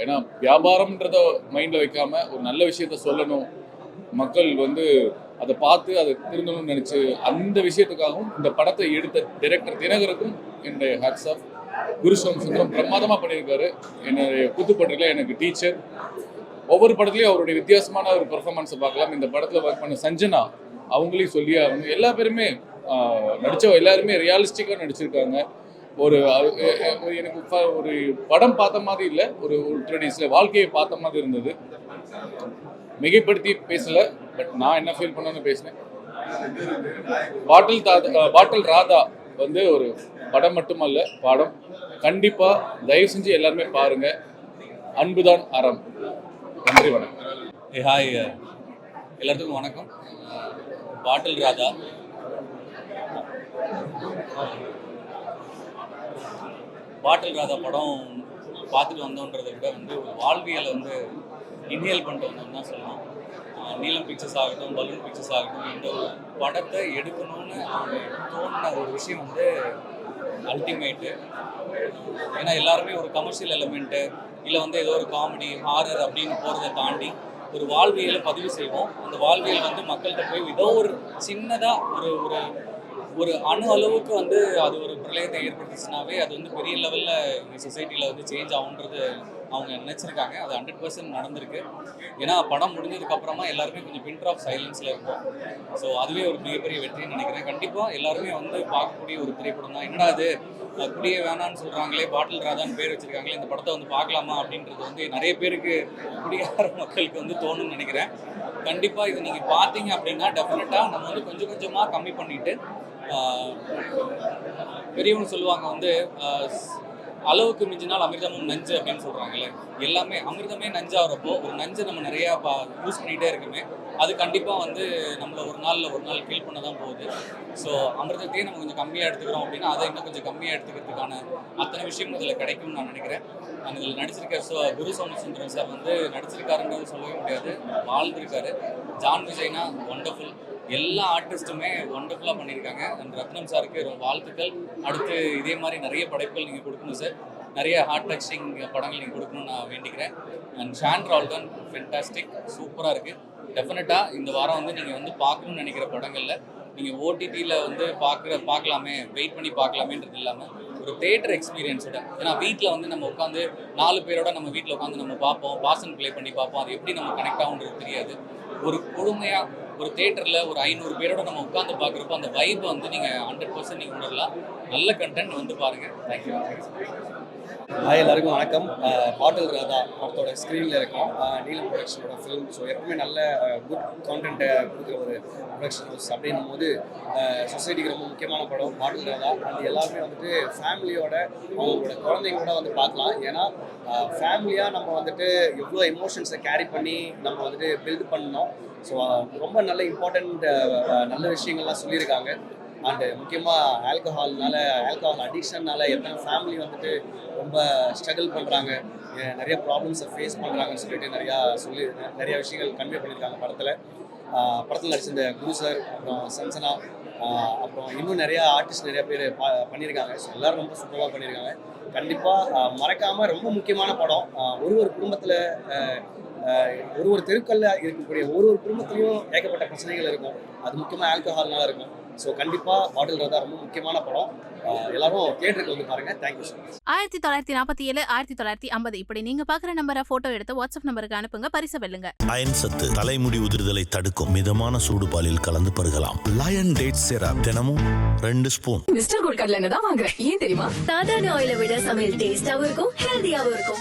ஏன்னா வியாபாரம்ன்றத மைண்டில் வைக்காமல் ஒரு நல்ல விஷயத்த சொல்லணும், மக்கள் வந்து அதை பார்த்து அதை திருந்தணும்னு நினச்சி அந்த விஷயத்துக்காகவும் இந்த படத்தை எடுத்த டைரக்டர் தினகருக்கும் என்னுடைய ஹேட்ஸ் ஆஃப். குரு சோமசுந்தரம் பிரமாதமாக பண்ணியிருக்காரு. என்னுடைய புதுப்பட்டியில் எனக்கு டீச்சர். ஒவ்வொரு படத்துலையும் அவருடைய வித்தியாசமான ஒரு பெர்ஃபார்மன்ஸை பார்க்கலாம். இந்த படத்தில் ஒர்க் பண்ண சஞ்சனா, அவங்களையும் சொல்லி அவங்க எல்லா பேருமே நடித்த எல்லாருமே ரியாலிஸ்டிக்காக நடிச்சிருக்காங்க. ஒரு எனக்கு ஒரு படம் பார்த்த மாதிரி இல்லை, ஒரு ட்ரெடிஷனல் வாழ்க்கையை பார்த்த மாதிரி இருந்தது. மிகைப்படுத்தி பேசலை, பட் நான் என்ன ஃபீல் பண்ணணும்னு பேசினேன். பாட்டில் ராதா வந்து ஒரு படம் மட்டுமல்ல, பாடம். கண்டிப்பாக தயவு செஞ்சு எல்லாருமே பாருங்கள். அன்புதான் அறம். நன்றி, வணக்கம். ஹாய், எல்லாத்துக்கும் வணக்கம். பாட்டில் ராதா படம் பார்த்துட்டு வந்தோன்றதை விட வந்து ஒரு வாழ்வியலை வந்து இன்ஹேல் பண்ணிட்டு வந்தோம்னு தான் சொல்லலாம். நீலம் பிக்சர்ஸ் ஆகட்டும், பலூன் பிக்சர்ஸ் ஆகட்டும், இந்த ஒரு படத்தை எடுக்கணும்னு தோணுன ஒரு விஷயம் வந்து அல்டிமேட்டு. ஏன்னா எல்லாருமே ஒரு கமர்ஷியல் எலிமெண்ட்டு இல்லை வந்து ஏதோ ஒரு காமெடி ஹாரர் அப்படின்னு போகிறத தாண்டி ஒரு வாழ்வியலை பதிவு செய்வோம். அந்த வாழ்வியல் வந்து மக்கள்கிட்ட போய் ஏதோ ஒரு சின்னதாக ஒரு ஒரு ஒரு அணு அளவுக்கு வந்து அது ஒரு பிரளயத்தை ஏற்படுத்துச்சுனாவே அது வந்து பெரிய லெவலில் இந்த சொசைட்டியில் வந்து சேஞ்ச் ஆகுன்றது அவங்க நினச்சிருக்காங்க. அது 100% நடந்திருக்கு. ஏன்னா படம் முடிஞ்சதுக்கப்புறமா எல்லாருமே கொஞ்சம் பின் ஆஃப் சைலன்ஸில் இருக்கும். ஸோ அதுவே ஒரு மிகப்பெரிய வெற்றின்னு நினைக்கிறேன். கண்டிப்பாக எல்லாருமே வந்து பார்க்கக்கூடிய ஒரு திரைப்படம் தான். என்னடா அது குடியே வேணான்னு சொல்கிறாங்களே, பாட்டில் ராதான்னு பேர் வச்சுருக்காங்களே, இந்த படத்தை வந்து பார்க்கலாமா அப்படின்றது வந்து நிறைய பேருக்கு குடியார மக்களுக்கு வந்து தோணுன்னு நினைக்கிறேன். கண்டிப்பாக இது நீங்கள் பார்த்தீங்க அப்படின்னா டெஃபினட்டாக நம்ம வந்து கொஞ்சம் கொஞ்சமாக கம்மி பண்ணிவிட்டு, பெரியவங்க சொல்லுவாங்க வந்து அளவுக்கு மிஞ்சினால் அமிர்தமும் நஞ்சு அப்படின்னு சொல்கிறாங்கல்ல. எல்லாமே அமிர்தமே நஞ்சாகிறப்போ ஒரு நஞ்சை நம்ம நிறையா யூஸ் பண்ணிகிட்டே இருக்குமே, அது கண்டிப்பாக வந்து நம்மளை ஒரு நாள் ஃபீல் பண்ண தான் போகுது. ஸோ அமிர்தத்தையே நம்ம கொஞ்சம் கம்மியாக எடுத்துக்கிறோம் அப்படின்னா அதை இன்னும் கொஞ்சம் கம்மியாக எடுத்துக்கிறதுக்கான அத்தனை விஷயமும் இதில் கிடைக்கும்னு நான் நினைக்கிறேன். நான் இதில் நடிச்சிருக்க குரு சோமசுந்தரம் சார் வந்து நடிச்சிருக்காருன்றது சொல்லவே முடியாது, வாழ்ந்துருக்காரு. John விஜய்னா wonderful. எல்லா ஆர்டிஸ்ட்டுமே ஒண்டர்ஃபுல்லாக பண்ணியிருக்காங்க. அண்ட் ரத்னம் சாருக்கு ரொம்ப வாழ்த்துக்கள். அடுத்து இதே மாதிரி நிறைய படைப்புகள் நீங்கள் கொடுக்கணும் சார். நிறைய ஹார்ட் டச்சிங் படங்கள் நீங்கள் கொடுக்கணும்னு நான் வேண்டிக்கிறேன். அண்ட் ஷான் ரால்டன் ஃபென்டாஸ்டிக், சூப்பராக இருக்குது. டெஃபினட்டாக இந்த வாரம் வந்து நீங்கள் வந்து பார்க்கணும்னு நினைக்கிற படங்களில் நீங்கள் ஓடிடியில் வந்து பார்க்கலாமே, வெயிட் பண்ணி பார்க்கலாமேன்றது இல்லாமல் ஒரு தேட்டர் எக்ஸ்பீரியன்ஸோட. ஏன்னா வீட்டில் வந்து நம்ம உட்காந்து 4 பேரோட நம்ம வீட்டில் உட்காந்து நம்ம பார்ப்போம், பாஸ் அண்ட் ப்ளே பண்ணி பார்ப்போம். அது எப்படி நம்ம கனெக்ட் ஆகுன்றது தெரியாது. ஒரு கொடுமையாக ஒரு தேட்டரில் ஒரு 500 பேரோட நம்ம உட்காந்து பார்க்குறப்போ அந்த வைப்பை வந்து நீங்கள் 100% நீங்கள் உணரலாம். நல்ல கண்டென்ட் வந்து பாருங்கள். தேங்க்யூ. ஹாய் எல்லாருக்கும் வணக்கம். பாட்டில் ராதா படத்தோட ஸ்க்ரீனில் இருக்கும் நீலம் ப்ரொடக்ஷனோட ஃபிலிம். ஸோ எப்பவுமே நல்ல குட் கான்டென்ட்டை கொடுக்குற ஒரு ப்ரொடக்ஷன் ஹவுஸ் அப்படின்னும் போது சொசைட்டிக்கு ரொம்ப முக்கியமான படம் பாட்டில் ராதா. அண்ட் எல்லாருமே வந்துட்டு ஃபேமிலியோட அவங்களோட குழந்தைங்களோட வந்து பார்க்கலாம். ஏன்னா ஃபேமிலியாக நம்ம வந்துட்டு எவ்வளோ எமோஷன்ஸை கேரி பண்ணி நம்ம வந்துட்டு பில்ட் பண்ணோம். ஸோ ரொம்ப நல்ல இம்பார்ட்டண்ட் நல்ல விஷயங்கள்லாம் சொல்லியிருக்காங்க. அண்டு முக்கியமாக ஆல்கஹால் அடிக்ஷன்னால எத்தனை ஃபேமிலி வந்துட்டு ரொம்ப ஸ்ட்ரகிள் பண்ணுறாங்க, நிறைய ப்ராப்ளம்ஸை ஃபேஸ் பண்ணுறாங்கன்னு சொல்லிட்டு நிறைய விஷயங்கள் கன்வே பண்ணியிருக்காங்க படத்தில் நடிச்சிருந்த குரு சார், அப்புறம் சஞ்சனா, அப்புறம் இன்னும் நிறையா ஆர்டிஸ்ட் நிறைய பேர் பண்ணியிருக்காங்க. ஸோ எல்லோரும் ரொம்ப சூப்பராக பண்ணியிருக்காங்க. கண்டிப்பாக மறக்காமல் ரொம்ப முக்கியமான படம். ஒரு குடும்பத்தில் ஒரு தெருக்களில் இருக்கக்கூடிய ஒரு குடும்பத்துலேயும் ஏகப்பட்ட பிரச்சனைகள் இருக்கும். அது முக்கியமாக ஆல்கஹால்னால இருக்கும். ஸோ கண்டிப்பாக பாட்டில் ராதா ரொம்ப முக்கியமான படம். எல்லாரும் தியேட்டருக்கு வந்து பாருங்க. Thank you so much. 1947 1950 இப்படி நீங்க பாக்குற நம்பரை போட்டோ எடுத்து வாட்ஸ்அப் நம்பருக்கு அனுப்புங்க, பரிசு வெல்லுங்க. அயன் சத்து தலைமுடி உதிர்தலை தடுக்கும். மிதமான சூடு பாலில் கலந்து பருகலாம். லயன் டேட் சிரப் தினமும் 2 ஸ்பூன். மிஸ்டர் கோல்ட் கடலை தான் வாங்குறேன். ஏன் தெரியுமா? சாதாரண ஆயிலை விட சமையல் டேஸ்டாவும் இருக்கும், ஹெல்தியாவும் இருக்கும்.